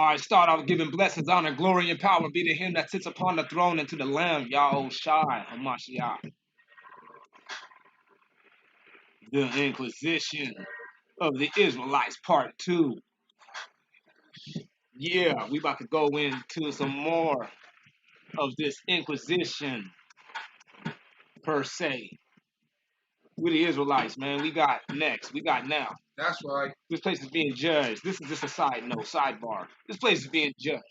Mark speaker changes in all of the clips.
Speaker 1: I start off giving blessings, honor, glory, and power be to him that sits upon the throne and to the Lamb, Yahushai Hamashiach. The Inquisition of the Israelites, Part 2. Yeah, we about to go into some more of this Inquisition, per se. We the Israelites, man. We got now.
Speaker 2: That's right.
Speaker 1: This place is being judged. This is just a side note, sidebar. This place is being judged.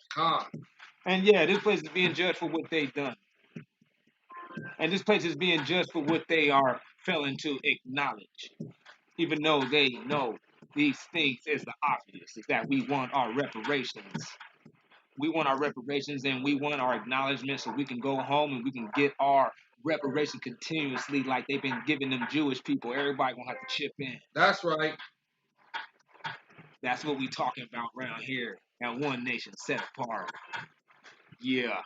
Speaker 1: And yeah, this place is being judged for what they've done. And this place is being judged for what they are failing to acknowledge. Even though they know these things is the obvious, is that we want our reparations. We want our reparations and we want our acknowledgement so we can go home and we can get our reparation continuously like they've been giving them Jewish people. Everybody gonna have to chip in.
Speaker 2: That's right.
Speaker 1: That's what we talking about around here at One Nation Set Apart. Yeah.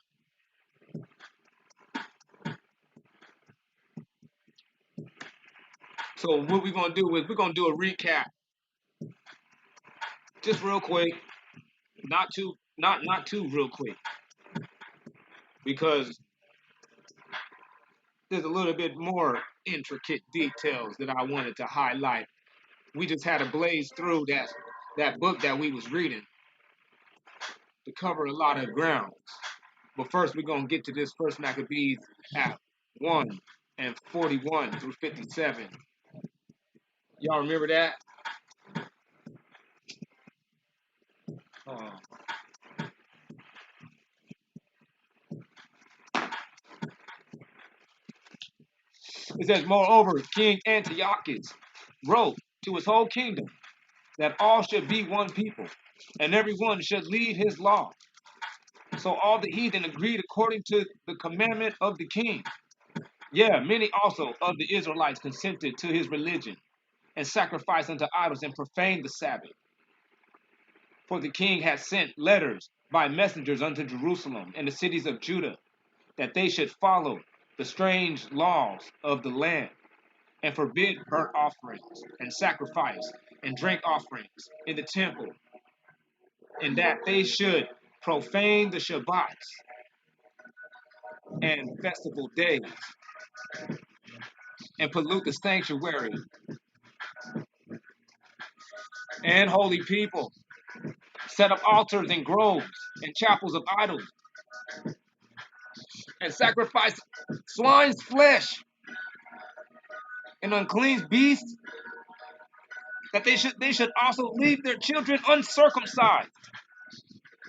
Speaker 1: So what we're gonna do is we're gonna do a recap. Just real quick. Not too real quick. Because there's a little bit more intricate details that I wanted to highlight. We just had to blaze through that book that we was reading to cover a lot of ground. But first we're gonna get to this first Maccabees at 1 and 41 through 57. Y'all remember that? It says, moreover, King Antiochus wrote to his whole kingdom that all should be one people, and everyone should lead his law. So all the heathen agreed according to the commandment of the king. Yeah, many also of the Israelites consented to his religion, and sacrificed unto idols and profaned the Sabbath. For the king had sent letters by messengers unto Jerusalem and the cities of Judah, that they should follow the strange laws of the land, and forbid burnt offerings, and sacrifice, and drink offerings in the temple, and that they should profane the Shabbats and festival days, and pollute the sanctuary and holy people, set up altars and groves and chapels of idols, and sacrifice swine's flesh and unclean beasts, that they should also leave their children uncircumcised,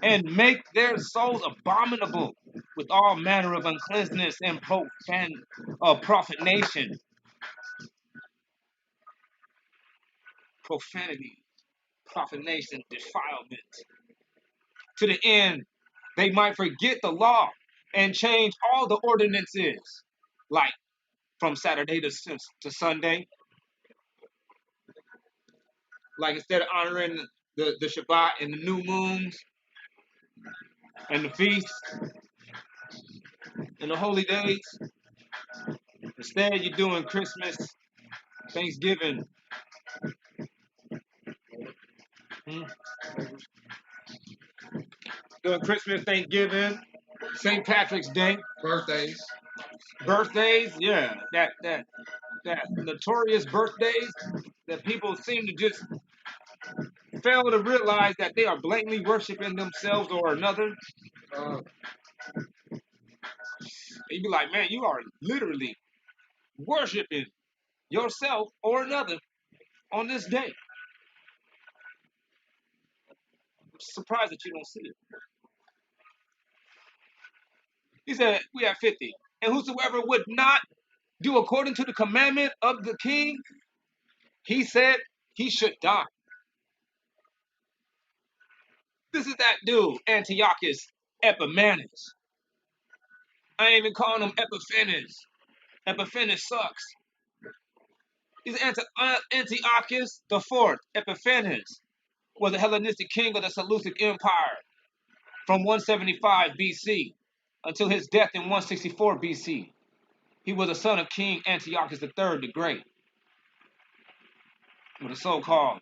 Speaker 1: and make their souls abominable with all manner of uncleanness and profanation. Profanity, profanation, defilement, to the end they might forget the law and change all the ordinances, like from Saturday to Sunday. Like instead of honoring the Shabbat and the new moons and the feasts and the holy days, instead you're doing Christmas, Thanksgiving, doing Christmas, Thanksgiving, St. Patrick's Day, birthdays, yeah, that notorious birthdays that people seem to just fail to realize that they are blatantly worshiping themselves or another. And you be like, man, you are literally worshiping yourself or another on this day. I'm surprised that you don't see it. He said, we have 50. And whosoever would not do according to the commandment of the king, he said he should die. This is that dude, Antiochus Epiphanes. I ain't even calling him Epiphanes. Epiphanes sucks. He's Antiochus the Fourth. Epiphanes was a Hellenistic king of the Seleucid Empire from 175 BC until his death in 164 BC. He was a son of King Antiochus III the Great, or the so-called.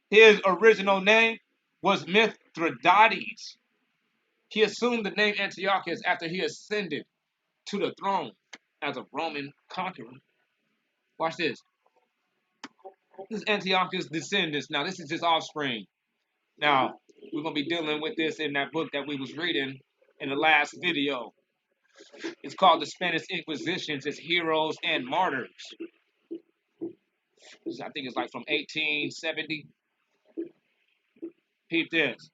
Speaker 1: His original name was Mithridates. He assumed the name Antiochus after he ascended to the throne as a Roman conqueror. Watch this. This is Antiochus' descendants. Now, this is his offspring. Now, we're going to be dealing with this in that book that we was reading in the last video. It's called the Spanish Inquisitions. It's Heroes and Martyrs. I think it's like from 1870. Peep this.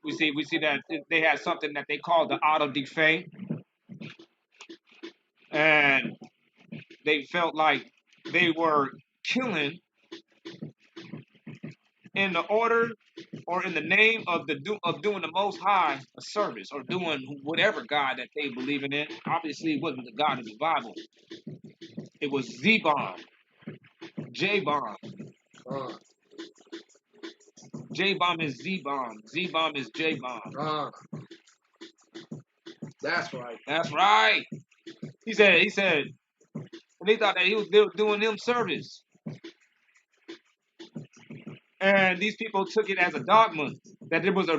Speaker 1: We see that they had something that they called the auto de fe, and they felt like they were killing in the order or in the name of doing the Most High a service or doing whatever God that they believe in. Obviously, it wasn't the God of the Bible. It was Z-bomb, J-bomb. J-bomb is Z-bomb. Z-bomb is J-bomb.
Speaker 2: That's right.
Speaker 1: That's right. He said, and they thought that they were doing them service. And these people took it as a dogma that it was a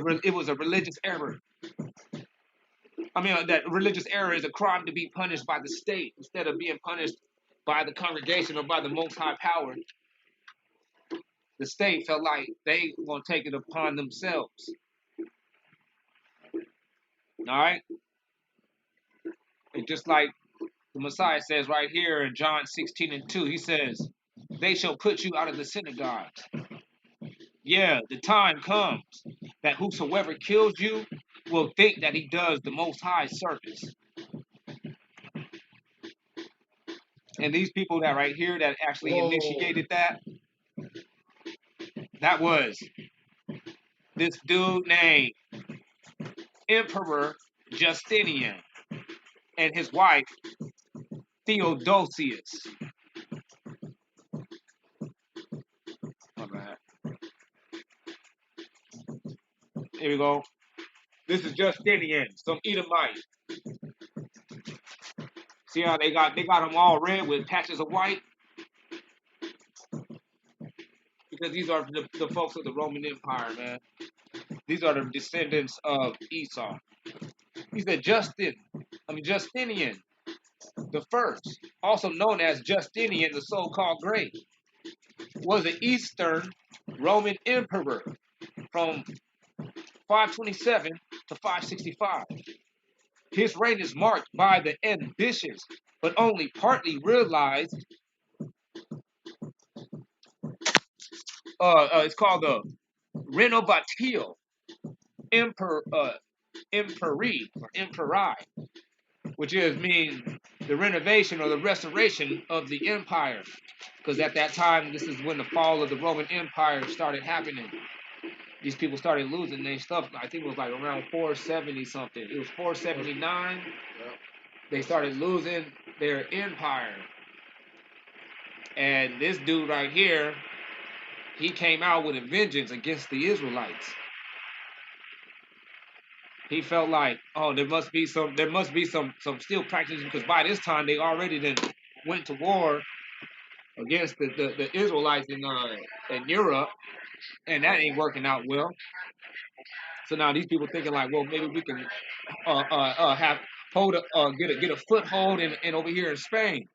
Speaker 1: religious error. I mean, that religious error is a crime to be punished by the state instead of being punished by the congregation or by the Most High Power. The state felt like they were going to take it upon themselves. All right? And just like the Messiah says right here in John 16:2, he says, they shall put you out of the synagogues. Yeah, the time comes that whosoever kills you will think that he does the Most High service. And these people that right here that actually initiated that was this dude named Emperor Justinian and his wife Theodosius. My bad. Here we go. This is Justinian, some Edomite. See how they got them all red with patches of white? Because these are the folks of the Roman Empire, man. These are the descendants of Esau. He said Justinian the first, also known as Justinian, the so-called Great, was an Eastern Roman emperor from 527 to 565. His reign is marked by the ambitious but only partly realized. It's called the Renovatio Imperi or Imperi, which means the renovation or the restoration of the empire. Because at that time, this is when the fall of the Roman Empire started happening. These people started losing their stuff. I think it was like around 470 something. It was 479. They started losing their empire. And this dude right here, he came out with a vengeance against the Israelites. He felt like, oh, there must be some still practicing, because by this time they already then went to war against the Israelites in Europe, and that ain't working out well. So now these people thinking like, well, maybe we can get a foothold in over here in Spain.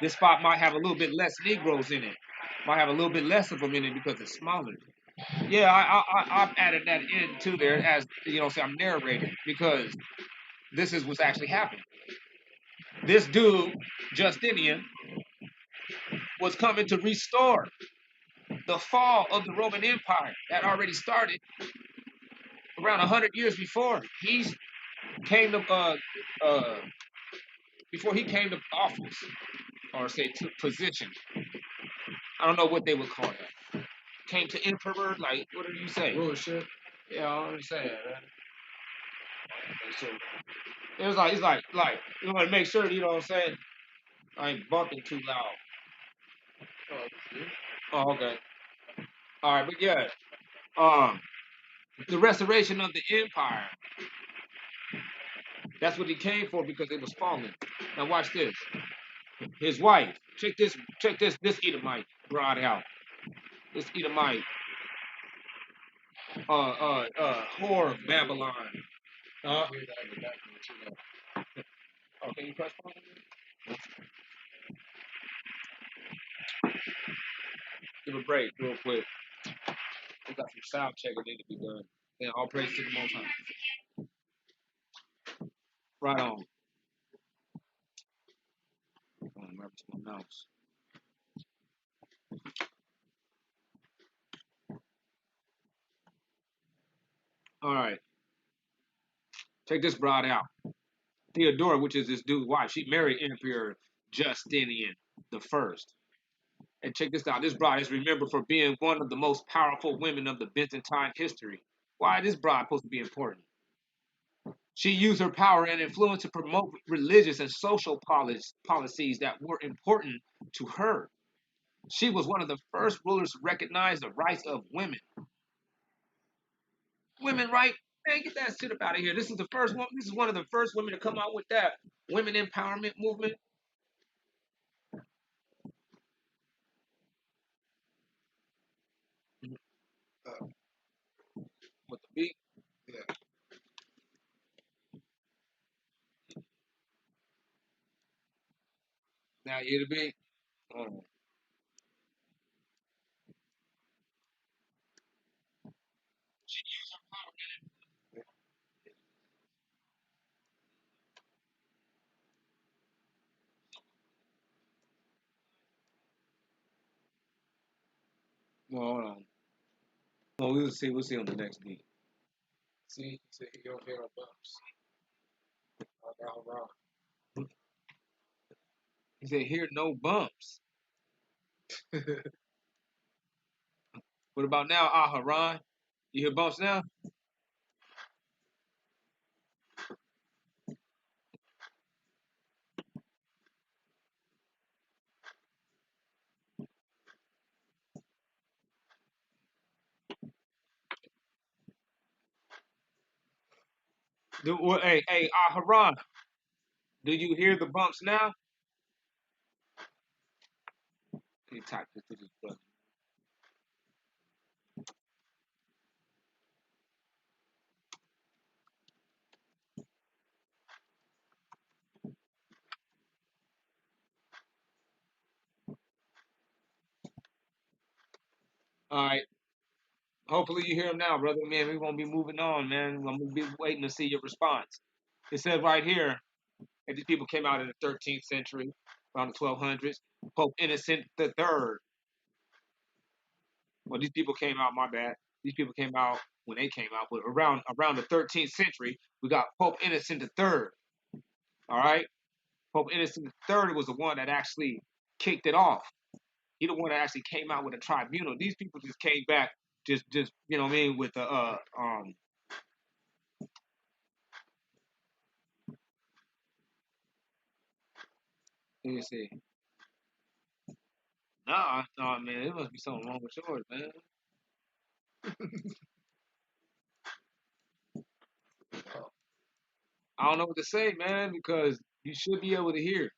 Speaker 1: This spot might have a little bit less Negroes in it, might have a little bit less of them in it because it's smaller. Yeah, I've added that in too there as so I'm narrating because this is what's actually happening. This dude Justinian was coming to restore the fall of the Roman Empire that already started around 100 years before he came to before he came to office, or say to position. I don't know what they would call that. Came to emperor, like what do you say?
Speaker 2: Bullshit.
Speaker 1: Yeah, I understand, man. So it was like you want to make sure, you know what I'm saying? I ain't bumping too loud. Oh, okay. All right, but yeah, the restoration of the empire. That's what he came for because it was falling. Now watch this. His wife. Check this Edomite brought out. This Edomite. whore of Babylon. Oh, can you press pause? Give a break real quick. We got some sound check that need to be done. Then all praise to the Most High. Right on. Remember to my mouse. All right. Check this broad out. Theodora, which is this dude's wife, she married Emperor Justinian the First. And check this out. This bride is remembered for being one of the most powerful women of the Byzantine history. Why is this bride supposed to be important? She used her power and influence to promote religious and social policies that were important to her. She was one of the first rulers to recognize the rights of women. Women, right? Man, get that shit up out of here. This is the first one. This is one of the first women to come out with that women empowerment movement. With the beat. Yeah. Now you hear the beat. Oh, no, hold on. Oh, we'll see. We'll see on the next beat. See, he said he don't hear no bumps. All right. He said, "Hear no bumps." What about now, Aharon? You hear bumps now? Hey, Aharon, do you hear the bumps now? He typed this to his brother. All right. Hopefully you hear him now, brother. Man, we're gonna be moving on, man. I'm gonna be waiting to see your response. It says right here that these people came out in the 13th century, around the 1200s. Pope Innocent the Third. Well, these people came out. My bad. These people came out when they came out, but around the 13th century, we got Pope Innocent the Third. All right, Pope Innocent the Third was the one that actually kicked it off. He the one that actually came out with a tribunal. These people just came back, just you know what I mean, with the let me see. Nah, man, it must be something wrong with yours, man. I don't know what to say, man, because you should be able to hear.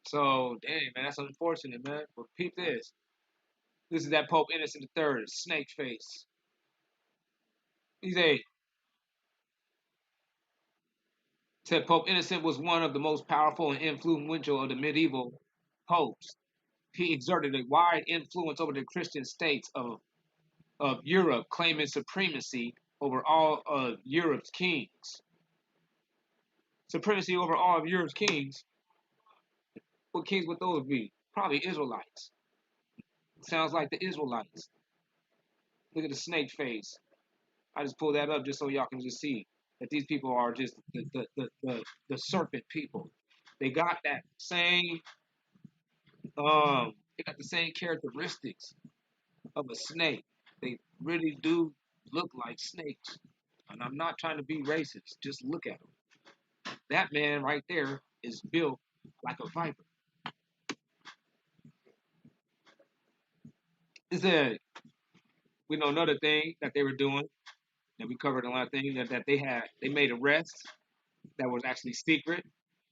Speaker 1: So, dang, man, that's unfortunate, man. But peep this. This is that Pope Innocent the Third, snake face. He's a said Pope Innocent was one of the most powerful and influential of the medieval popes. He exerted a wide influence over the Christian states of Europe, claiming supremacy over all of Europe's kings. Supremacy over all of Europe's kings. What kings would those be? Probably Israelites. Sounds like the Israelites. Look at the snake face. I just pulled that up just so y'all can just see that these people are just the serpent people. They got that same they got the same characteristics of a snake. They really do look like snakes. And I'm not trying to be racist. Just look at them. That man right there is built like a viper. Is that we know another thing that they were doing that we covered a lot of things that they made arrests that was actually secret.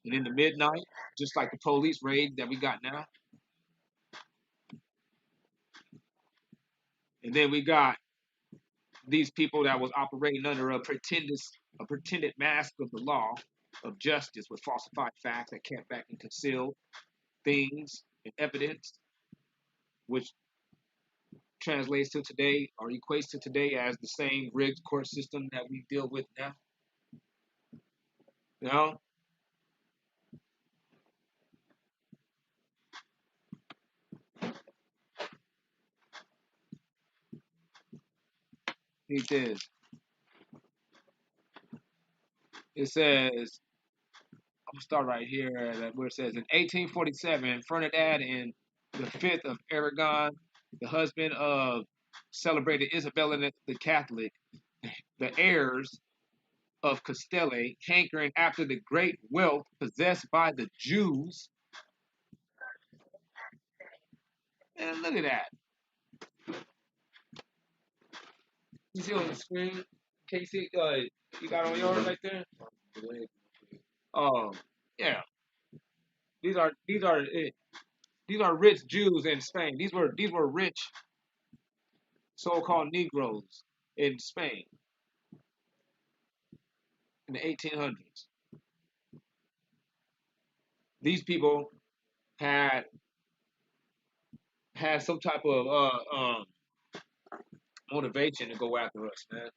Speaker 1: And in the midnight, just like the police raid that we got now. And then we got these people that was operating under a pretended mask of the law of justice with falsified facts that kept back and concealed things and evidence, which translates to today or equates to today as the same rigged court system that we deal with now. You know, he says, it says, I'm gonna start right here where it says in 1847, Ferdinand and the fifth of Aragon, the husband of celebrated Isabella the Catholic, the heirs of Castile, hankering after the great wealth possessed by the Jews. And look at that. You see on the screen? Casey, you got on yours right there? Um, yeah. These are rich Jews in Spain. These were rich so-called Negroes in Spain in the 1800s. These people had had some type of motivation to go after us, man.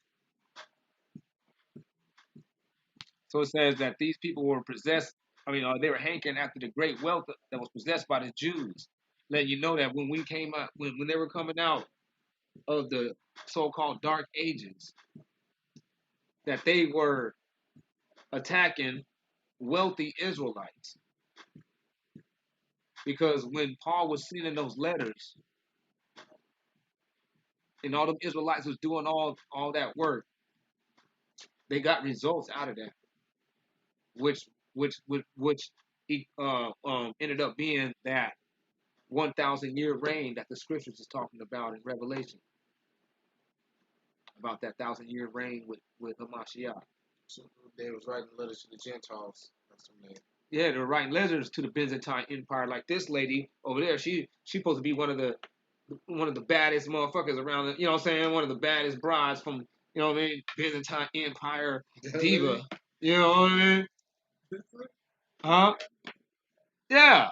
Speaker 1: So it says that these people were possessed. I mean, they were hankering after the great wealth that was possessed by the Jews. Letting you know that when we came out, when they were coming out of the so-called Dark Ages, that they were attacking wealthy Israelites. Because when Paul was sending those letters, and all them Israelites was doing all that work, they got results out of that, which ended up being that 1,000-year reign that the scriptures is talking about in Revelation, about that 1,000-year reign with Hamashiach.
Speaker 2: So they was writing letters to the Gentiles. That's what they.
Speaker 1: Yeah, they're writing letters to the Byzantine Empire. Like this lady over there, she's supposed to be one of the baddest motherfuckers around. You know what I'm saying? One of the baddest brides from, you know what I mean, Byzantine Empire diva. You know what I mean? Huh? Yeah.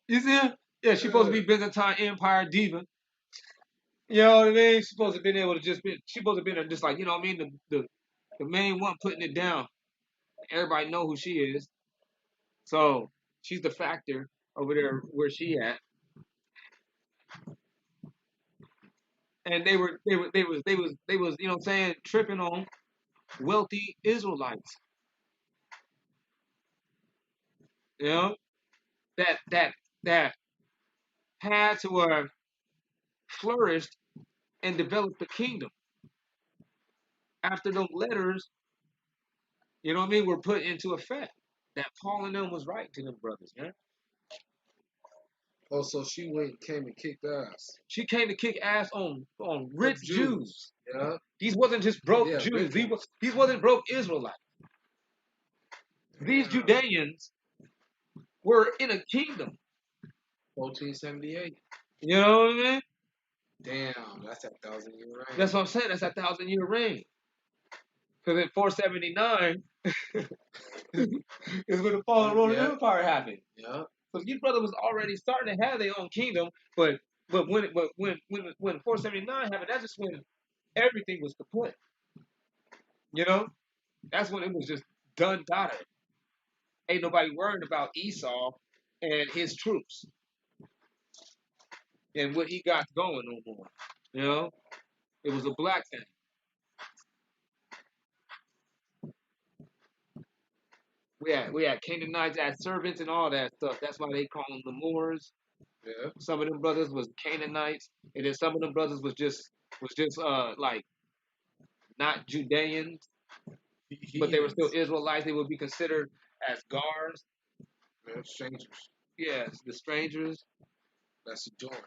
Speaker 1: You see her? Yeah, she's supposed to be Byzantine Empire diva. You know what I mean? She's supposed to have been able to just be. She's supposed to have been just like, you know what I mean, the main one putting it down. Everybody know who she is. So she's the factor over there where she at. And they was you know what I'm saying, tripping on wealthy Israelites. You know that had to have flourished and developed the kingdom after those letters. You know what I mean? Were put into effect. That Paul and them was right to them brothers, man.
Speaker 2: Oh, so she came and kicked ass.
Speaker 1: She came to kick ass on rich Jews.
Speaker 2: Yeah.
Speaker 1: These wasn't just broke Jews. These wasn't broke Israelites. These Judeans were in a kingdom.
Speaker 2: 1478.
Speaker 1: You know what I mean?
Speaker 2: Damn, that's that 1,000-year reign.
Speaker 1: That's what I'm saying. That's that 1,000-year reign. Because in 479 is when the fall of the Roman Empire happened.
Speaker 2: Yeah.
Speaker 1: So these brothers was already starting to have their own kingdom, but when 479 happened, that's just when everything was kaput. You know, that's when it was just done data. Ain't nobody worried about Esau and his troops and what he got going no more. You know, it was a black thing. We had Canaanites as servants and all that stuff. That's why they call them the Moors.
Speaker 2: Yeah.
Speaker 1: Some of them brothers was Canaanites, and then some of them brothers was just like not Judeans, but they were still Israelites. They would be considered as guards.
Speaker 2: Yeah, strangers.
Speaker 1: Yes, the strangers.
Speaker 2: That's adorned.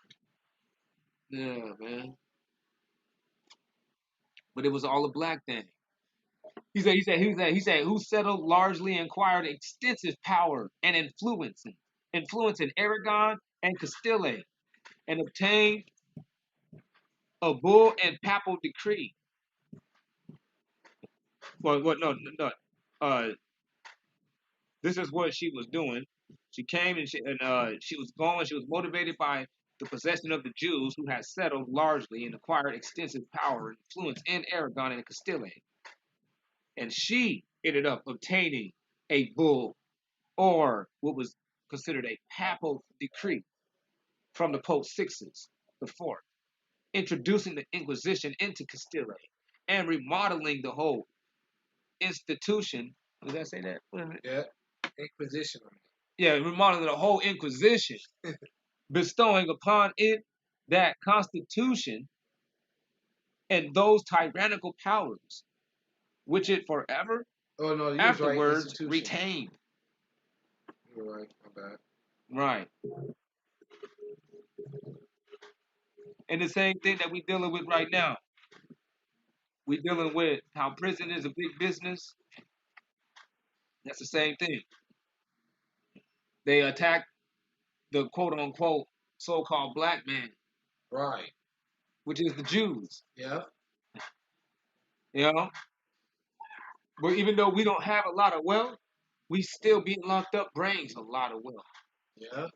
Speaker 1: Yeah, man. But it was all a black thing. He said, who settled largely and acquired extensive power and influence in Aragon and Castile, and obtained a bull and papal decree. Well, what? No, no, no. Uh, this is what she was doing. She came and she was going. She was motivated by the possession of the Jews who had settled largely and acquired extensive power and influence in Aragon and Castile, and she ended up obtaining a bull, or what was considered a papal decree from the Pope Sixtus the Fourth, introducing the Inquisition into Castile and remodeling the whole institution. Did I say that?
Speaker 2: Yeah. Inquisition.
Speaker 1: Yeah, remodeling the whole Inquisition, bestowing upon it that constitution and those tyrannical powers, which it forever
Speaker 2: Oh no, you was right.
Speaker 1: afterwards
Speaker 2: Institution.
Speaker 1: retained.
Speaker 2: You were right. My bad.
Speaker 1: Right. And the same thing that we're dealing with right now. We're dealing with how prison is a big business. That's the same thing. They attack the quote unquote so-called black man,
Speaker 2: Right.
Speaker 1: which is the Jews.
Speaker 2: Yeah.
Speaker 1: You know, but even though we don't have a lot of wealth, we still being locked up brings a lot of wealth.
Speaker 2: Yeah.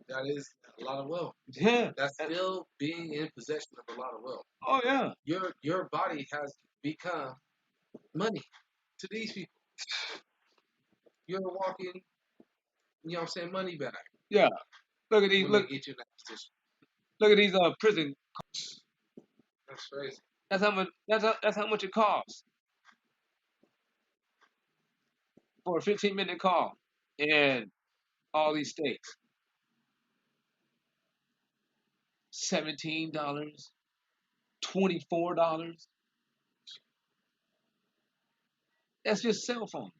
Speaker 2: That is a lot of wealth.
Speaker 1: Yeah.
Speaker 2: That's still being in possession of a lot of wealth.
Speaker 1: Oh yeah.
Speaker 2: Your body has become money to these people. You're walking, you know what I'm saying, money bag.
Speaker 1: Yeah. Look at these.
Speaker 2: When
Speaker 1: Look.
Speaker 2: they get you in that position.
Speaker 1: Look at these prison.
Speaker 2: That's crazy.
Speaker 1: That's how much. That's how much it costs for a 15-minute call in all these states. $17, $24. That's just cell phones.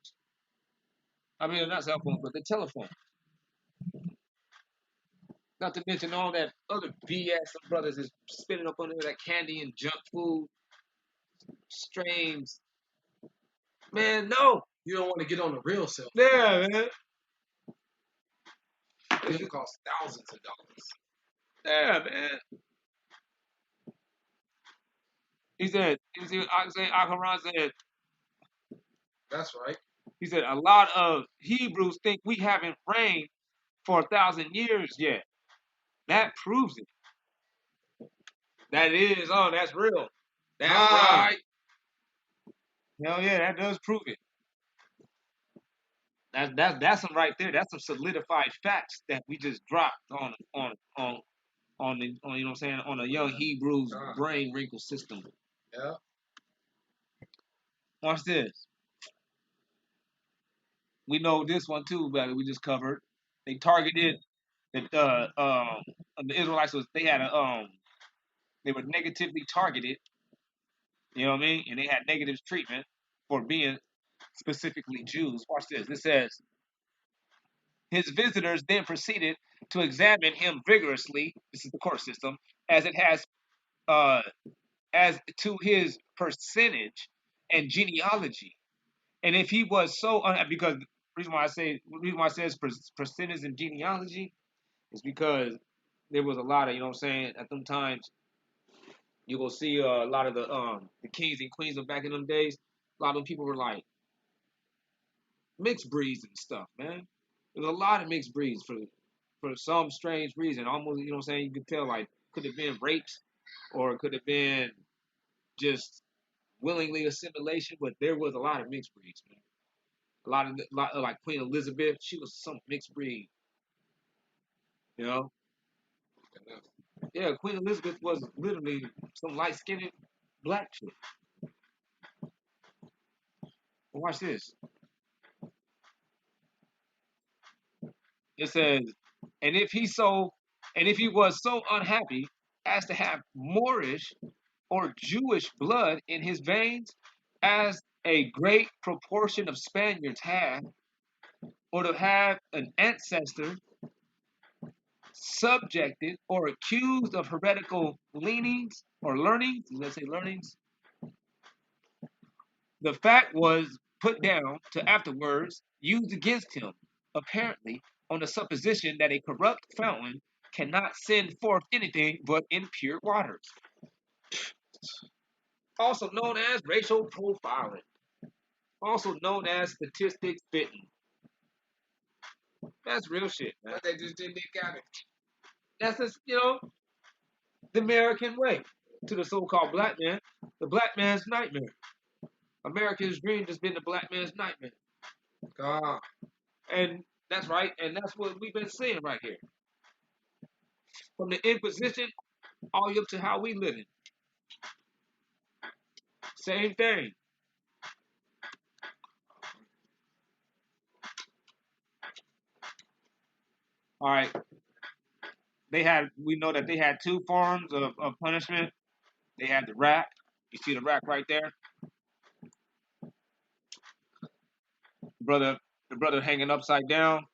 Speaker 1: I mean, not cell phones, but the telephone. Not to mention all that other BS some brothers is spinning up on there, that candy and junk food, strains. Man, no.
Speaker 2: You don't want to get on the real cell.
Speaker 1: Yeah, man.
Speaker 2: It costs thousands of dollars.
Speaker 1: Yeah, man. He said, Akharon said,
Speaker 2: that's right.
Speaker 1: He said, a lot of Hebrews think we haven't reigned for 1,000 years yet. That proves it. That is, that's real. That's right. Hell yeah, that does prove it. That's some right there. That's some solidified facts that we just dropped on the you know what I'm saying, on a young Hebrew's brain wrinkle system.
Speaker 2: Yeah.
Speaker 1: Watch this. We know this one too, but we just covered. They targeted the Israelites they were negatively targeted. You know what I mean? And they had negative treatment for being specifically Jews. Watch this. It says, his visitors then proceeded to examine him vigorously. This is the court system, as it has, as to his percentage and genealogy, and if he was so because the reason why I say percentage and genealogy is because there was a lot of, you know what I'm saying, at them times you will see a lot of the kings and queens of back in them days. A lot of them people were like mixed breeds and stuff, man. There was a lot of mixed breeds for some strange reason. Almost, you know what I'm saying, you could tell, like, could have been rapes or it could have been just willingly assimilation, but there was a lot of mixed breeds, man. A lot of like Queen Elizabeth, she was some mixed breed, you know. Yeah, Queen Elizabeth was literally some light skinned black chick. Watch this. It says, and if he so, and if he was so unhappy as to have Moorish or Jewish blood in his veins, as a great proportion of Spaniards have, or to have an ancestor subjected or accused of heretical leanings or learnings, let's say learnings, The fact was put down to afterwards used against him, apparently on the supposition that a corrupt fountain cannot send forth anything but impure waters. Also known as racial profiling, also known as statistics fitting. That's real shit, man.
Speaker 2: But they just didn't got it.
Speaker 1: That's just, the American way to the so-called black man, the black man's nightmare. America's dream has been the black man's nightmare.
Speaker 2: God.
Speaker 1: And that's right, and that's what we've been seeing right here. From the Inquisition all the way up to how we living. Same thing. All right. We know that they had two forms of punishment. They had the rack. You see the rack right there? The brother hanging upside down.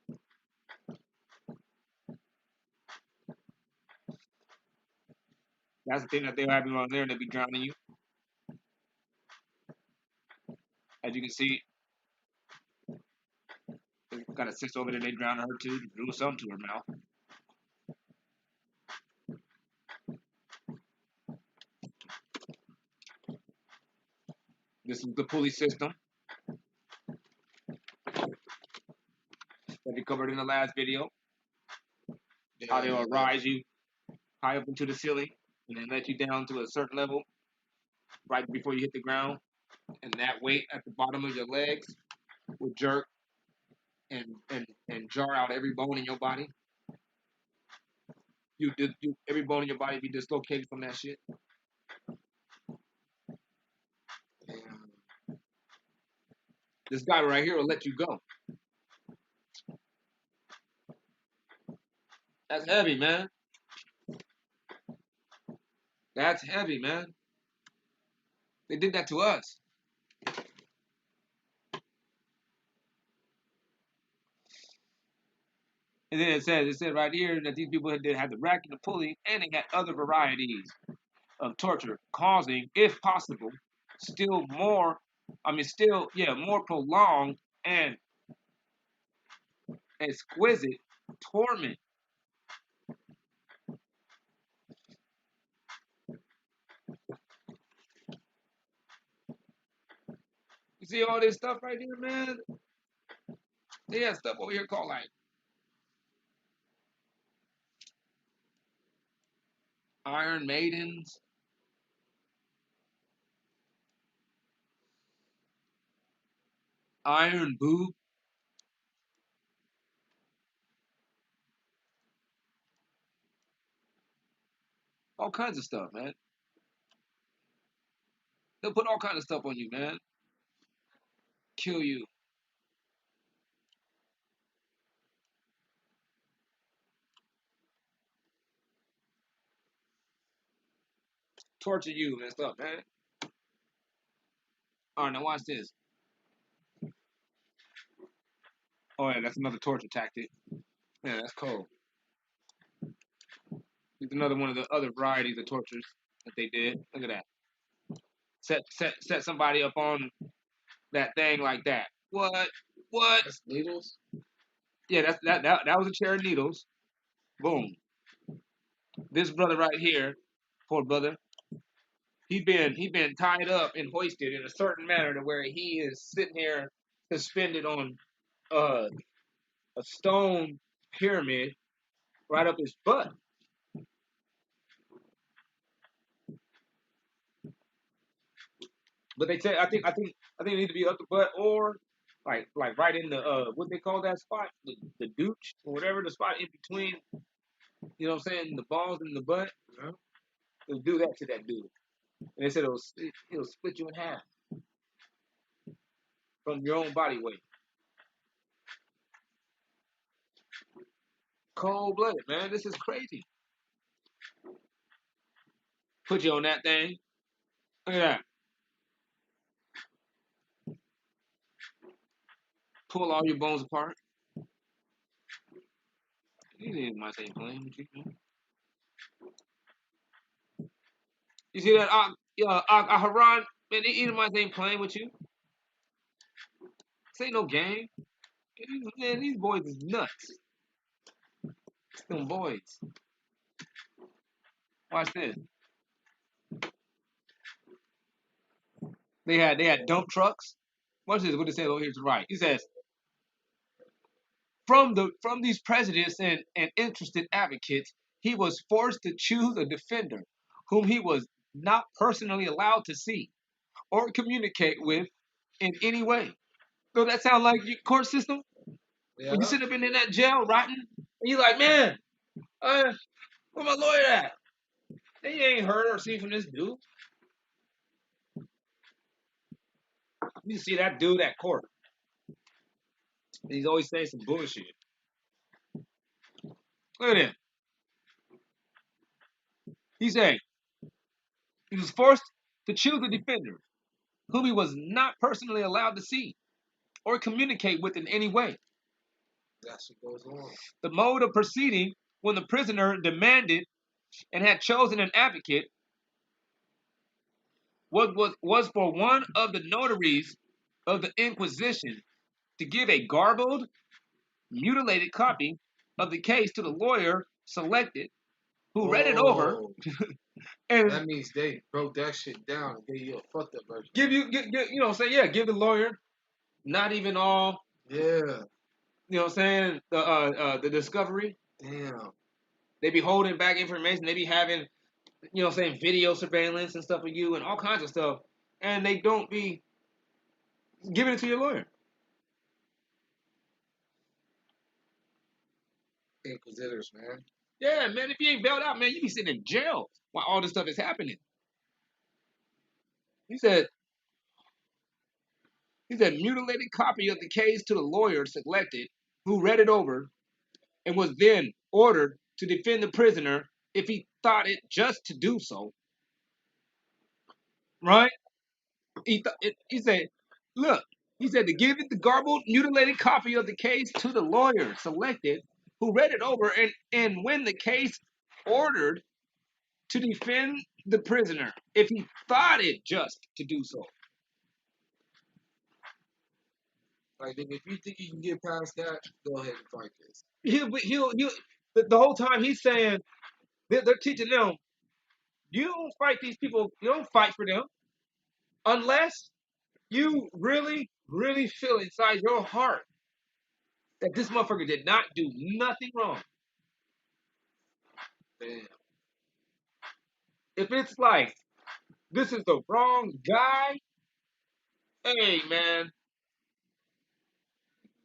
Speaker 1: That's the thing that they're having on there, and they'll be drowning you. As you can see, they got a sister over there, they drowning her too. They drew something to her mouth. This is the pulley system that we covered in the last video. How they'll rise you high up into the ceiling and then let you down to a certain level right before you hit the ground. And that weight at the bottom of your legs will jerk and jar out every bone in your body. Every bone in your body be dislocated from that shit. And this guy right here will let you go. That's heavy, man. That's heavy, man. They did that to us. And then it said right here that these people had the rack and the pulley, and they had other varieties of torture, causing, if possible, more prolonged and exquisite torment. You see all this stuff right here, man? They had stuff over here called like Iron Maidens, Iron Boob, all kinds of stuff, man. They'll put all kinds of stuff on you, man. Kill you. Torture you and stuff, man. All right, now watch this. Oh yeah, that's another torture tactic. Yeah, that's cold. It's another one of the other varieties of tortures that they did. Look at that. Set somebody up on that thing like that. What? What?
Speaker 2: That's needles?
Speaker 1: Yeah, that was a chair of needles. Boom. This brother right here, poor brother, he been tied up and hoisted in a certain manner to where he is sitting here suspended on uh, a stone pyramid right up his butt. But they say I think it needs to be up the butt or like right in the what they call that spot, the douche or whatever the spot in between. You know what I'm saying? The balls and the butt.
Speaker 2: Yeah.
Speaker 1: It'll do that to that dude. And they said it'll split you in half from your own body weight. Cold blooded, man. This is crazy. Put you on that thing. Look at that. Pull all your bones apart. You didn't my same plane with you. Man. You see that Haran? Man, he my same plane with you. This ain't no game. Man, these boys is nuts. Them boys. Watch this. They had dump trucks. Watch this. What it says over here to the right. He says, from these presidents and interested advocates, he was forced to choose a defender whom he was not personally allowed to see or communicate with in any way. So that sound like your court system?
Speaker 2: Yeah.
Speaker 1: When you sit up in that jail rotting, and you like, man, where my lawyer at? They ain't heard or seen from this dude. You see that dude at court. He's always saying some bullshit. Look at him. He said he was forced to choose a defender whom he was not personally allowed to see or communicate with in any way.
Speaker 2: That's what goes on.
Speaker 1: The mode of proceeding when the prisoner demanded and had chosen an advocate was for one of the notaries of the Inquisition to give a garbled, mutilated copy of the case to the lawyer selected, who read it over and
Speaker 2: that means they broke that shit down and gave you a fucked up version.
Speaker 1: Give the lawyer not even all,
Speaker 2: Yeah.
Speaker 1: you know what I'm saying, the discovery.
Speaker 2: Damn.
Speaker 1: They be holding back information. They be having, you know what I'm saying, video surveillance and stuff of you and all kinds of stuff. And they don't be giving it to your lawyer.
Speaker 2: Inquisitors, man.
Speaker 1: Yeah, man, if you ain't bailed out, man, you be sitting in jail while all this stuff is happening. He said mutilated copy of the case to the lawyer selected, who read it over and was then ordered to defend the prisoner if he thought it just to do so. Right? He said, look, he said to give it the garbled, mutilated copy of the case to the lawyer selected, who read it over and when the case ordered to defend the prisoner if he thought it just to do so.
Speaker 2: Like, if you think you can get past that, go ahead and fight this.
Speaker 1: The whole time he's saying, they're teaching them, you don't fight these people, you don't fight for them unless you really, really feel inside your heart that this motherfucker did not do nothing wrong.
Speaker 2: Damn.
Speaker 1: If it's like, this is the wrong guy, hey, man,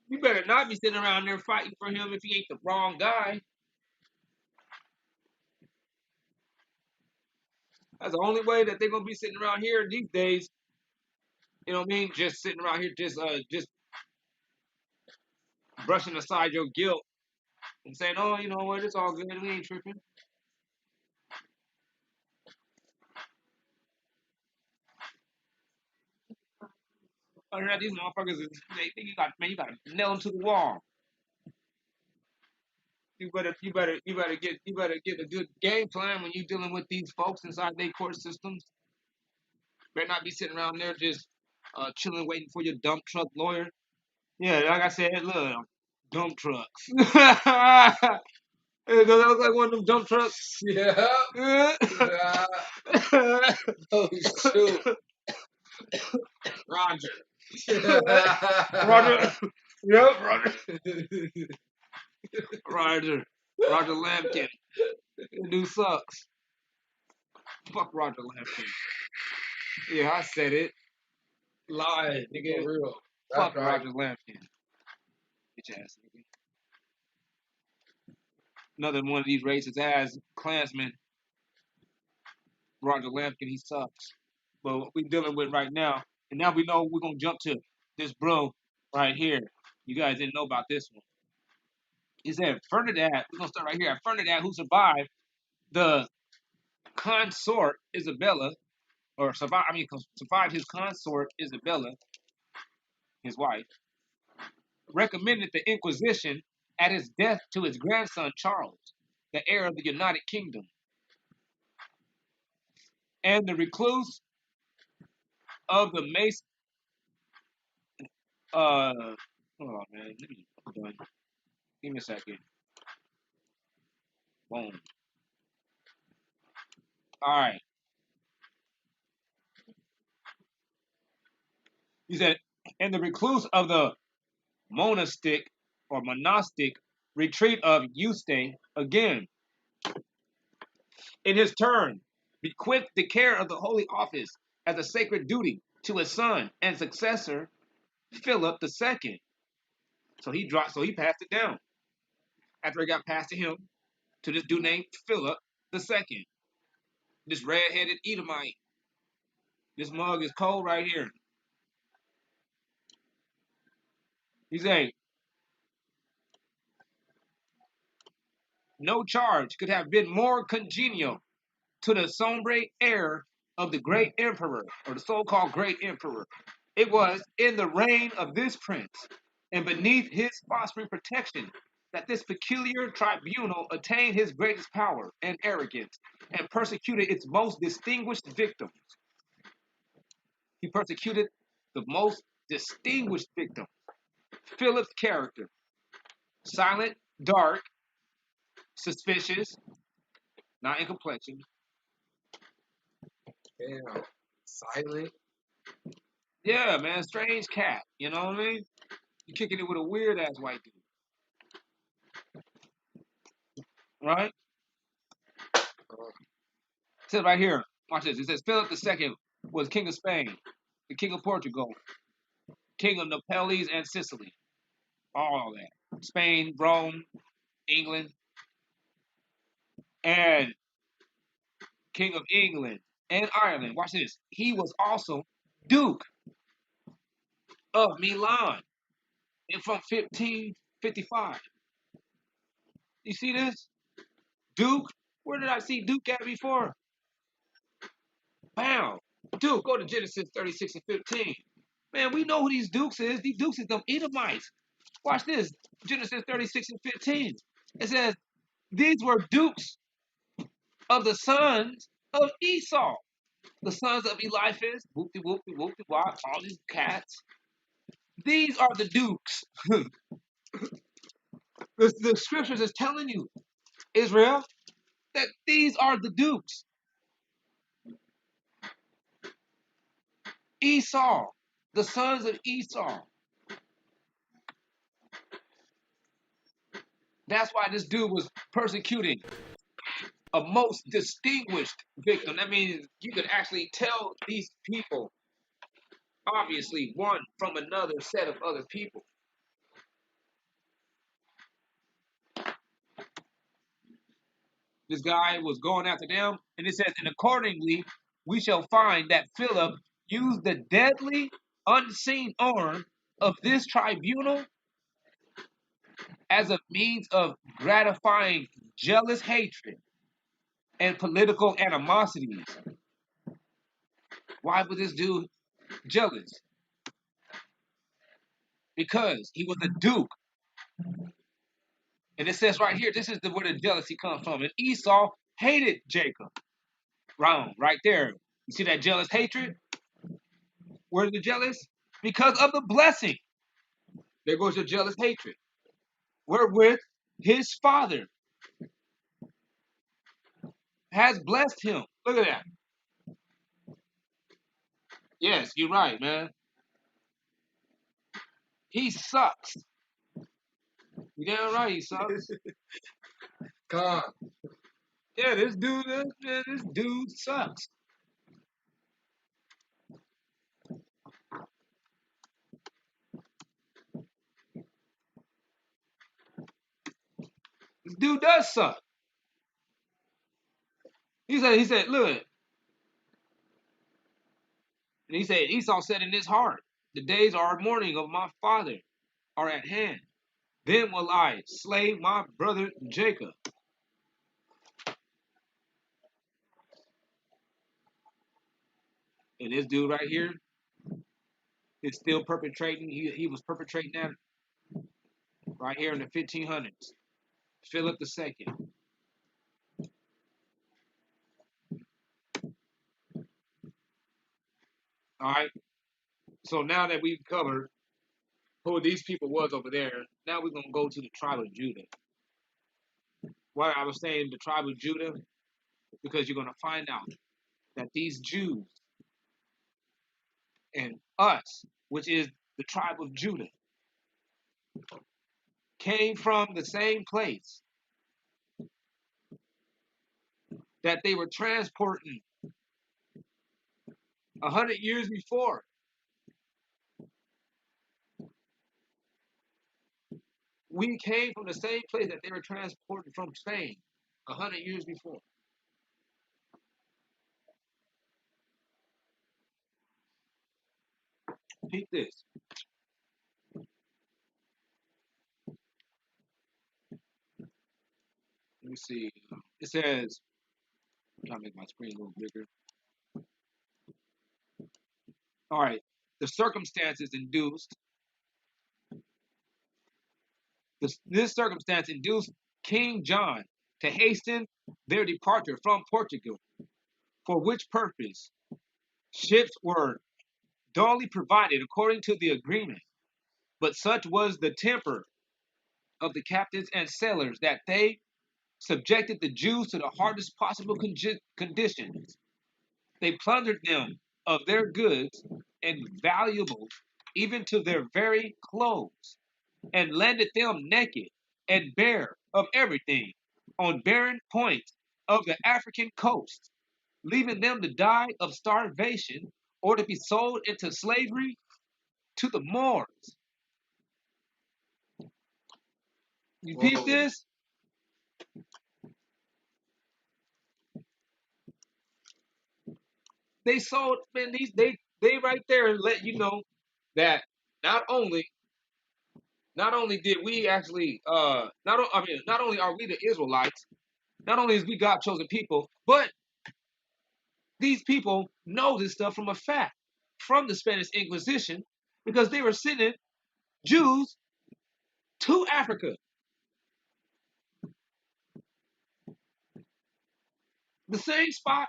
Speaker 1: you better not be sitting around there fighting for him if he ain't the wrong guy. That's the only way that they're going to be sitting around here these days. You know what I mean? Just sitting around here, just brushing aside your guilt and saying, oh, you know what, it's all good, we ain't tripping. Other than that, these motherfuckers, they think you got to nail them to the wall. You better get a good game plan when you're dealing with these folks inside their court systems. Better not be sitting around there just chilling, waiting for your dump truck lawyer. Yeah, like I said, look, dump trucks. Does that look like one of them dump trucks?
Speaker 2: Yeah. Oh, shoot. Roger.
Speaker 1: Roger. Yep, Roger. Roger Lampkin. The dude sucks. Fuck Roger Lampkin. Yeah, I said it. Live, nigga.
Speaker 2: For real.
Speaker 1: Fuck
Speaker 2: Right.
Speaker 1: Roger Lampkin. Bitch ass nigga. Another one of these racist ass Klansmen. Roger Lampkin, he sucks. But what we dealing with right now, and now we know we're gonna jump to this bro right here. You guys didn't know about this one. He said Ferdinand, we're gonna start right here. At Ferdinand, who survived the consort Isabella, or survived his consort Isabella, his wife, recommended the Inquisition at his death to his grandson Charles, the heir of the United Kingdom. And the recluse of the Mason Hold on, man. Let me done. Give me a second. Boom. All right. He said, and the recluse of the monastic retreat of Euste again, in his turn, bequeathed the care of the holy office as a sacred duty to his son and successor, Philip II. So he passed it down. After it got passed to him, to this dude named Philip II. This red-headed Edomite. This mug is cold right here. He's saying, no charge could have been more congenial to the sombre air of the great emperor, or the so-called great emperor. It was in the reign of this prince, and beneath his fostering protection, that this peculiar tribunal attained his greatest power and arrogance, and persecuted its most distinguished victims. He persecuted the most distinguished victim. Philip's character, silent, dark, suspicious, not in complexion.
Speaker 2: Damn. Silent.
Speaker 1: Yeah, man, strange cat. You know what I mean? You kicking it with a weird ass white dude, right?
Speaker 2: Uh,
Speaker 1: It says right here, watch this. It says Philip II was king of Spain, the king of Portugal, king of Naples and Sicily, all that. Spain, Rome, England, and king of England and Ireland. Watch this. He was also Duke of Milan and from 1555. You see this? Duke? Where did I see Duke at before? Bam. Duke, go to Genesis 36 and 15. Man, we know who these dukes is. These dukes is them Edomites. Watch this. Genesis 36 and 15. It says, these were dukes of the sons of Esau. The sons of Eliphaz, whoopty whoopty whoopty wop, all these cats. These are the dukes. The scriptures is telling you, Israel, that these are the dukes. Esau, the sons of Esau. That's why this dude was persecuting a most distinguished victim. That means you could actually tell these people, obviously, one from another set of other people. This guy was going after them, and it says, and accordingly, we shall find that Philip used the deadly, unseen arm of this tribunal as a means of gratifying jealous hatred and political animosities. Why was this dude jealous? Because he was a duke. And it says right here, this is where the jealousy comes from. And Esau hated Jacob. Wrong, right there. You see that jealous hatred? Where's the jealous? Because of the blessing. There goes your jealous hatred. Wherewith his father has blessed him. Look at that. Yes, you're right, man. He sucks. You damn right he sucks.
Speaker 2: God.
Speaker 1: Yeah, this dude sucks. This dude does suck. He said, look, and he said, Esau said in his heart, the days are mourning of my father are at hand. Then will I slay my brother Jacob. And this dude right here is still perpetrating. He was perpetrating that right here in the 1500s. Philip II. All right. So now that we've covered who these people was over there. Now we're gonna go to the tribe of Judah. Why I was saying the tribe of Judah, because you're gonna find out that these Jews and us, which is the tribe of Judah, came from the same place that they were transporting 100 years before. We came from the same place that they were transported from Spain 100 years before. Peep this. Let me see. It says, I'm trying to make my screen a little bigger. All right. The circumstances induced, this circumstance induced King John to hasten their departure from Portugal, for which purpose ships were duly provided according to the agreement. But such was the temper of the captains and sailors that they subjected the Jews to the hardest possible conditions. They plundered them of their goods and valuables, even to their very clothes, and landed them naked and bare of everything on barren points of the African coast, leaving them to die of starvation or to be sold into slavery to the Moors. You peep
Speaker 2: Whoa.
Speaker 1: this? They sold, man, they right there let you know that not only not only did we actually not only are we the Israelites, not only is we God chosen people, but these people know this stuff from a fact from the Spanish Inquisition because they were sending Jews to Africa, the same spot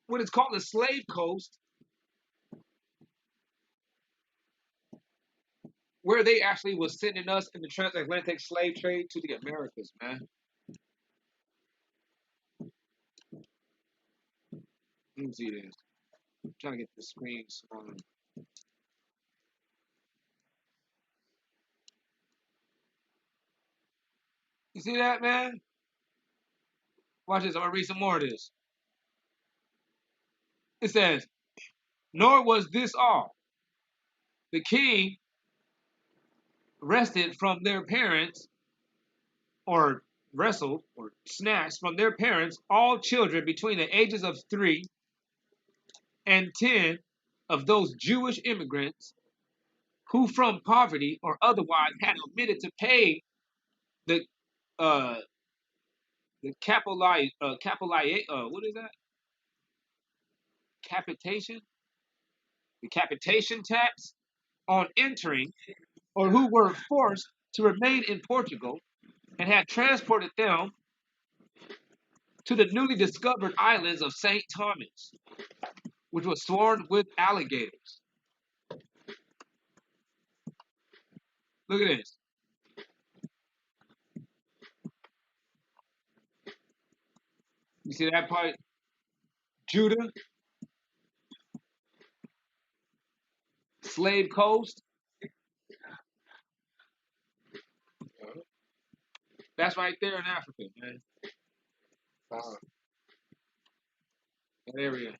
Speaker 1: what is called the slave coast, where they actually was sending us in the transatlantic slave trade to the Americas, man. Let me see this. I'm trying to get the screen smaller. You see that, man? Watch this. I'm gonna read some more of this. It says, "Nor was this all. The king wrested from their parents, or wrestled, or snatched from their parents all children between the ages of 3 and 10 of those Jewish immigrants who, from poverty or otherwise, had omitted to pay the uh, what is that? Capitation, the capitation tax on entering, or who were forced to remain in Portugal and had transported them to the newly discovered islands of St. Thomas, which was swarmed with alligators." Look at this. You see that part? Judah, slave coast. That's right there in Africa, man.
Speaker 2: Wow.
Speaker 1: That area.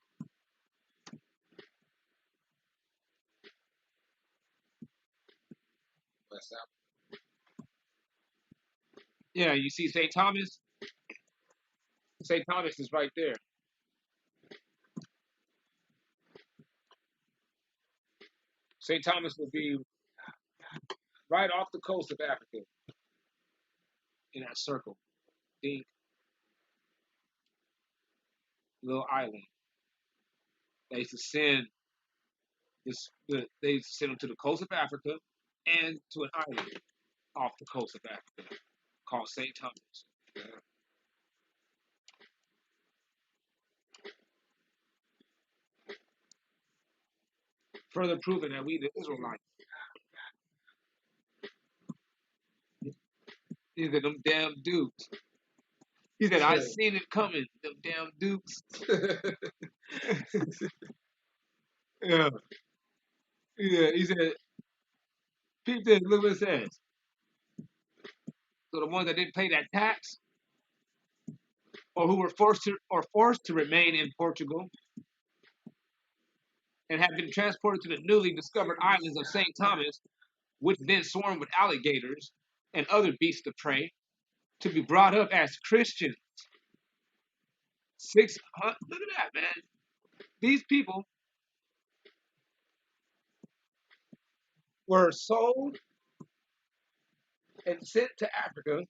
Speaker 2: West Africa.
Speaker 1: Yeah, you see St. Thomas? St. Thomas is right there. St. Thomas will be right off the coast of Africa in that circle. Think little island. They used to send they used to send them to the coast of Africa and to an island off the coast of Africa called St. Thomas. further proving that we the Israelites. These are them damn dukes. He said, I seen it coming, them damn dukes. Yeah. Yeah. He said, peep this, look what it says. So the ones that didn't pay that tax or who were forced to remain in Portugal and have been transported to the newly discovered islands of St. Thomas, which then swarm with alligators and other beasts of prey, to be brought up as Christians. 600, look at that, man. These people were sold and sent to Africa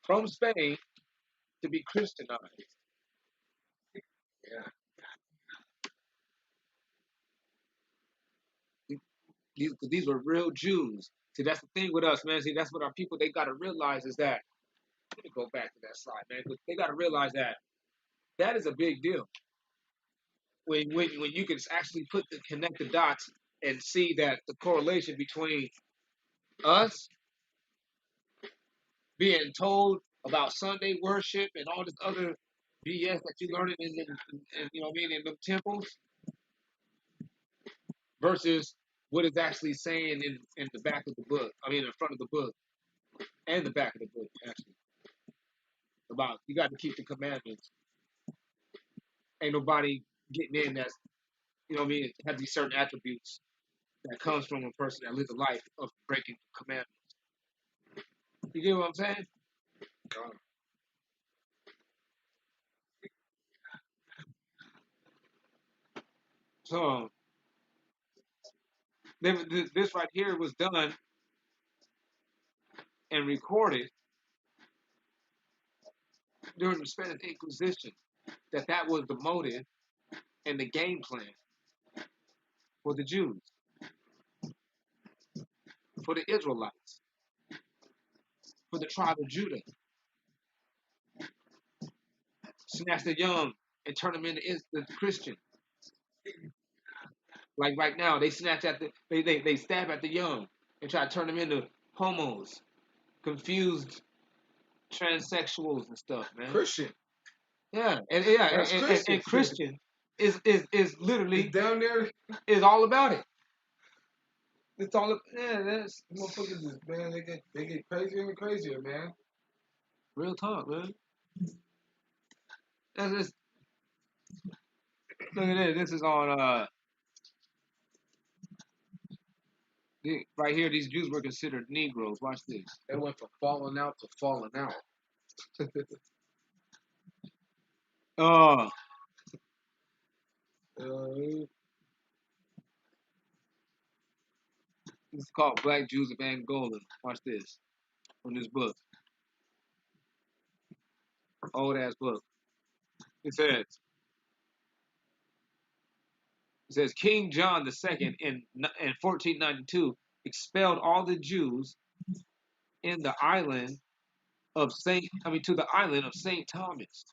Speaker 1: from Spain to be Christianized.
Speaker 2: Yeah.
Speaker 1: These were real Jews. See, that's the thing with us, man. See, that's what our people, they got to realize is that, let me go back to that slide, man. They got to realize that that is a big deal. When you can actually connect the dots and see that the correlation between us being told about Sunday worship and all this other BS that you learning in you know what I mean, in the temples versus what it's actually saying in the back of the book. I mean, in front of the book and the back of the book, actually. About you got to keep the commandments. Ain't nobody getting in that's, you know what I mean, have these certain attributes that comes from a person that lives a life of breaking commandments. You get what I'm saying? So this right here was done and recorded during the Spanish Inquisition. That was the motive and the game plan for the Jews, for the Israelites, for the tribe of Judah. Snatch the young and turn them into the Christian. Like right now, they snatch at they stab at the young and try to turn them into homos, confused transsexuals and stuff, man.
Speaker 2: Christian.
Speaker 1: Yeah,
Speaker 2: That's Christian.
Speaker 1: and Christian is literally
Speaker 2: Down there,
Speaker 1: is all about it. It's all that's
Speaker 2: motherfuckers, man, they get crazier and crazier, man.
Speaker 1: real talk, man. That's just look at this. This is on right here. These Jews were considered Negroes. Watch this.
Speaker 2: They went from falling out to falling out.
Speaker 1: Uh,
Speaker 2: Uh,
Speaker 1: this is called Black Jews of Angola. Watch this from this book, old ass book. It says King John II in 1492 expelled all the Jews in the island of to the island of Saint Thomas,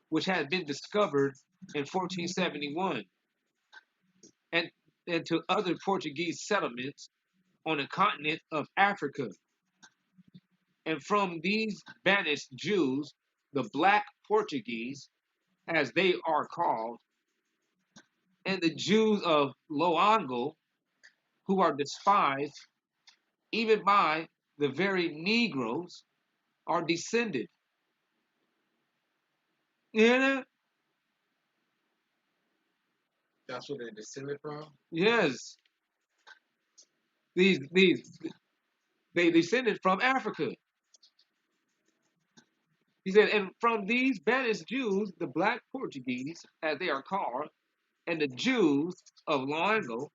Speaker 1: which had been discovered in 1471, and to other Portuguese settlements on the continent of Africa. And from these banished Jews, the Black Portuguese, as they are called, and the Jews of Loango, who are despised even by the very Negroes, are descended. You hear that?
Speaker 2: that's where they descended from.
Speaker 1: Yes. These they descended from Africa. He said, and from these banished Jews, the Black Portuguese, as they are called, and the Jews of Loango,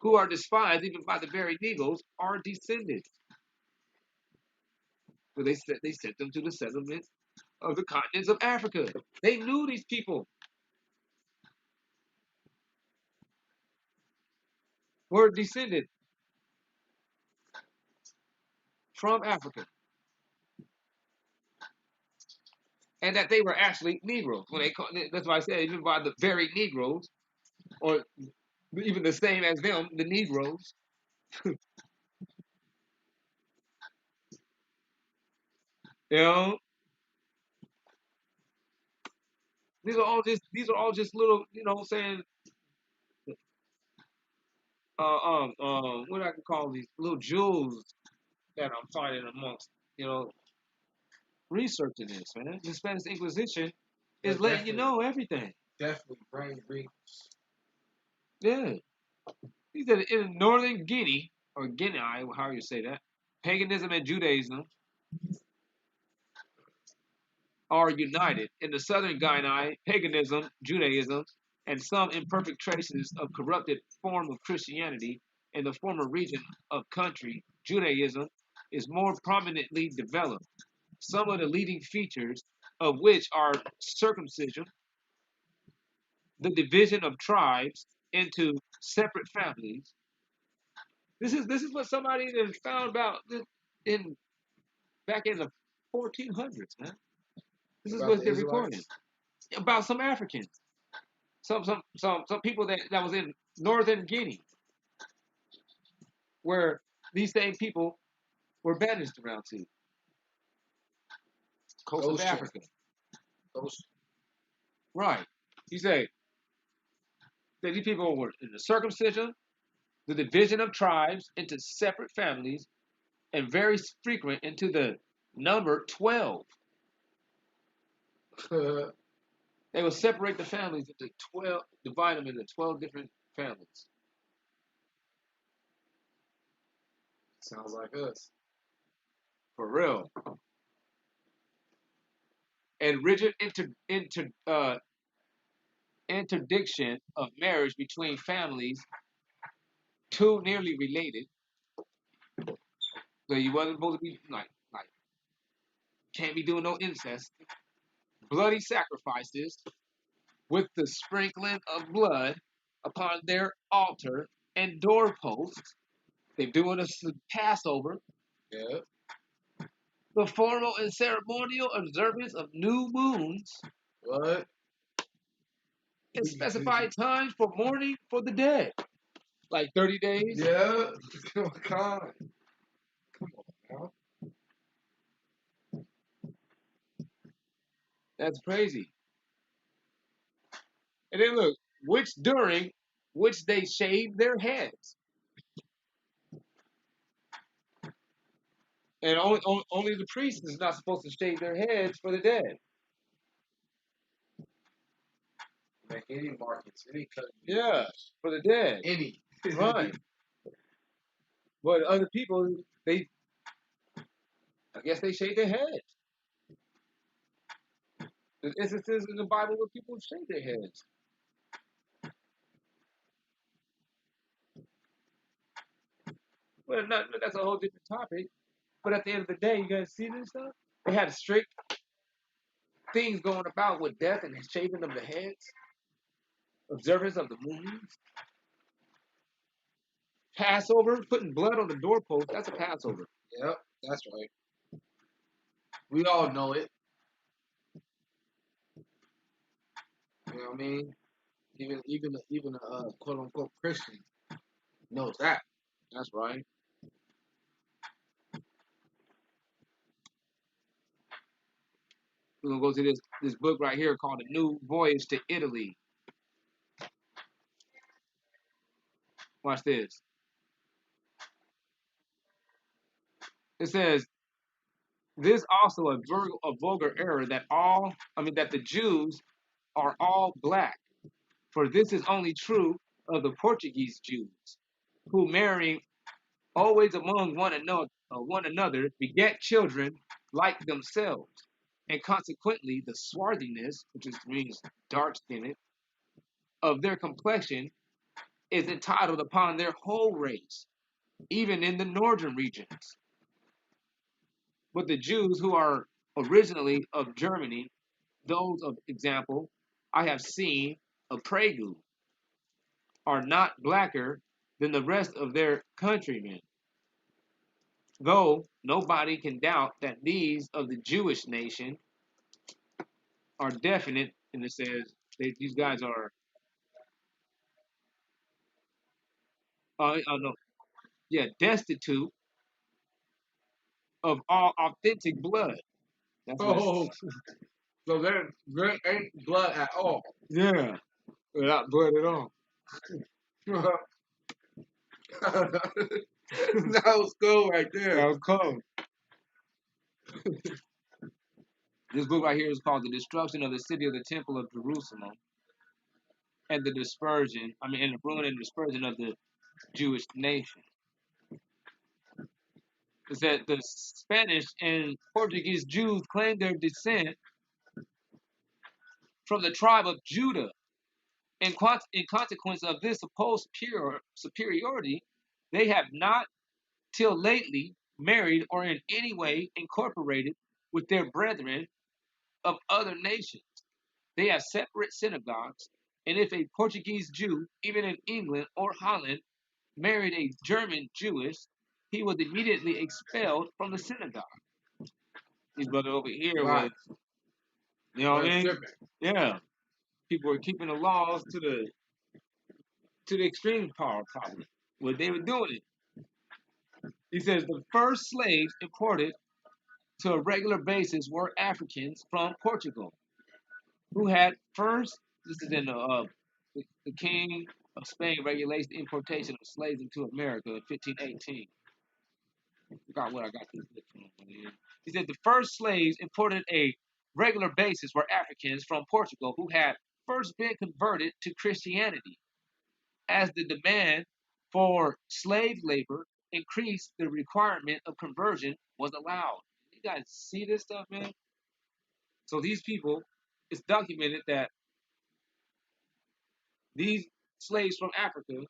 Speaker 1: who are despised even by the very Negroes, are descended. So they sent them to the settlement of the continents of Africa. They knew these people were descended from Africa. and that they were actually Negroes. When they call, that's why I said even by the very Negroes, or even the same as them, the Negroes. You know, these are all just little, saying, what I can call these little jewels that I'm finding amongst, you know, researching this, man. The Spanish Inquisition is
Speaker 2: But
Speaker 1: letting you know everything.
Speaker 2: definitely brain wrinkles.
Speaker 1: Yeah. He said in northern Guinea, or Guinea, how you say that, paganism and Judaism are united. In the southern Guinea, paganism, Judaism, and some imperfect traces of corrupted form of Christianity in the former region of country, Judaism is more prominently developed. Some of the leading features of which are circumcision, the division of tribes into separate families. This is what somebody that found about in back in the 1400s, man. This is
Speaker 2: About
Speaker 1: what
Speaker 2: the
Speaker 1: they're recording
Speaker 2: Israelites.
Speaker 1: about some Africans, some people that was in northern Guinea, where these same people were banished around to coast of
Speaker 2: Goshen.
Speaker 1: Africa.
Speaker 2: Goshen.
Speaker 1: Right. You say that these people were in the circumcision, the division of tribes into separate families, and very frequent into the number 12. They will separate the families into 12, divide them into 12 different families.
Speaker 2: Sounds like us.
Speaker 1: For real. And rigid interdiction of marriage between families too nearly related. So you wasn't supposed to be like can't be doing no incest. Bloody sacrifices with the sprinkling of blood upon their altar and doorposts. They're doing a Passover.
Speaker 2: Yeah.
Speaker 1: The formal and ceremonial observance of new moons
Speaker 2: What?
Speaker 1: and specified times for mourning for the dead. Like 30 days.
Speaker 2: Yeah. Come on. Come on now.
Speaker 1: That's crazy. And then look, during which they shave their heads. And only the priest is not supposed to shave their heads for the dead.
Speaker 2: Make any markets, any cut.
Speaker 1: Yeah, for the dead.
Speaker 2: Any.
Speaker 1: Right. But other people, I guess they shave their heads. There's instances in the Bible where people shave their heads. Well, that's a whole different topic. But at the end of the day, you guys see this stuff? They had strict things going about with death and shaving of the heads, observance of the moons, Passover, putting blood on the doorpost. That's a Passover.
Speaker 2: Yep, that's right. We all know it. You know what I mean? Even a quote unquote Christian knows that.
Speaker 1: That's right. We're gonna go to this book right here called "A New Voyage to Italy." Watch this. It says this also a vulgar error that the Jews are all black, for this is only true of the Portuguese Jews, who marrying always among one another beget children like themselves, and consequently the swarthiness, which means dark skinned, of their complexion is entitled upon their whole race, even in the northern regions. But the Jews who are originally of Germany, those of example I have seen of Prague, are not blacker than the rest of their countrymen, though nobody can doubt that these of the Jewish nation are definite, and it says these guys are, no, yeah, destitute of all authentic blood. That's what it's,
Speaker 2: Oh, so there ain't blood at all.
Speaker 1: yeah, without blood at all.
Speaker 2: That was cool right
Speaker 1: That
Speaker 2: there.
Speaker 1: was cold. This book right here is called The Destruction of the City of the Temple of Jerusalem and the Dispersion, and the ruin and dispersion of the Jewish nation. It said the Spanish and Portuguese Jews claim their descent from the tribe of Judah. In consequence of this supposed superiority, they have not till lately married or in any way incorporated with their brethren of other nations. They have separate synagogues, and if a Portuguese Jew, even in England or Holland, married a German Jewess, he was immediately expelled from the synagogue. These brothers over here
Speaker 2: Right.
Speaker 1: was, you know what I
Speaker 2: That's
Speaker 1: mean?
Speaker 2: different.
Speaker 1: Yeah, people were keeping the laws to the extreme part, probably. What they were doing it. He says the first slaves imported to a regular basis were Africans from Portugal, who had first. This is in the King of Spain regulates the importation of slaves into America in 1518. Forgot what I got this book from. He said the first slaves imported a regular basis were Africans from Portugal who had first been converted to Christianity. As the demand for slave labor increased, the requirement of conversion was allowed. You guys see this stuff, man? So these people, it's documented that these slaves from Africa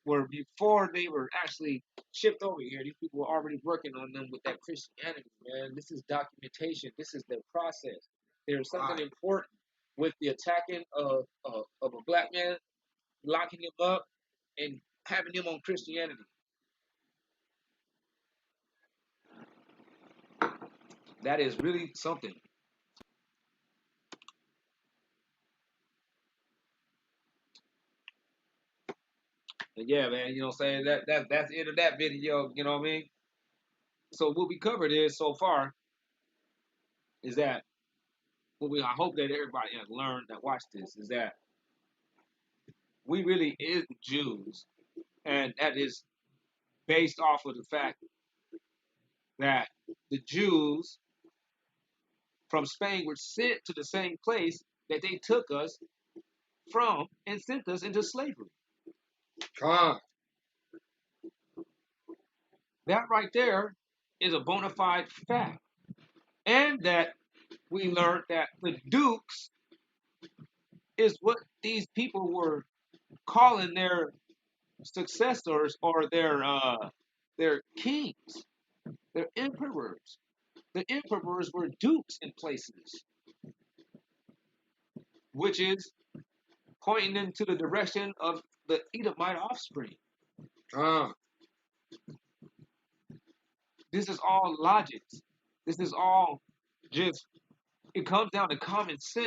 Speaker 1: were before they were actually shipped over here. These people were already working on them with that Christianity, man. This is documentation. This is the process. There's something
Speaker 2: Right.
Speaker 1: important with the attacking of a black man, locking him up, and having him on Christianity. That is really something. And yeah, man, you know what I'm saying? That's the end of that video, you know what I mean? So what we covered is so far is that I hope that everybody has learned that watch this is that we really is the Jews, and that is based off of the fact that the Jews from Spain were sent to the same place that they took us from and sent us into slavery.
Speaker 2: Con.
Speaker 1: That right there is a bona fide fact. And that we learned that the dukes is what these people were calling their successors or their kings, their emperors. The emperors were dukes in places, which is pointing into the direction of the Edomite offspring.
Speaker 2: Con.
Speaker 1: This is all logic. This is all just, it comes down to common sense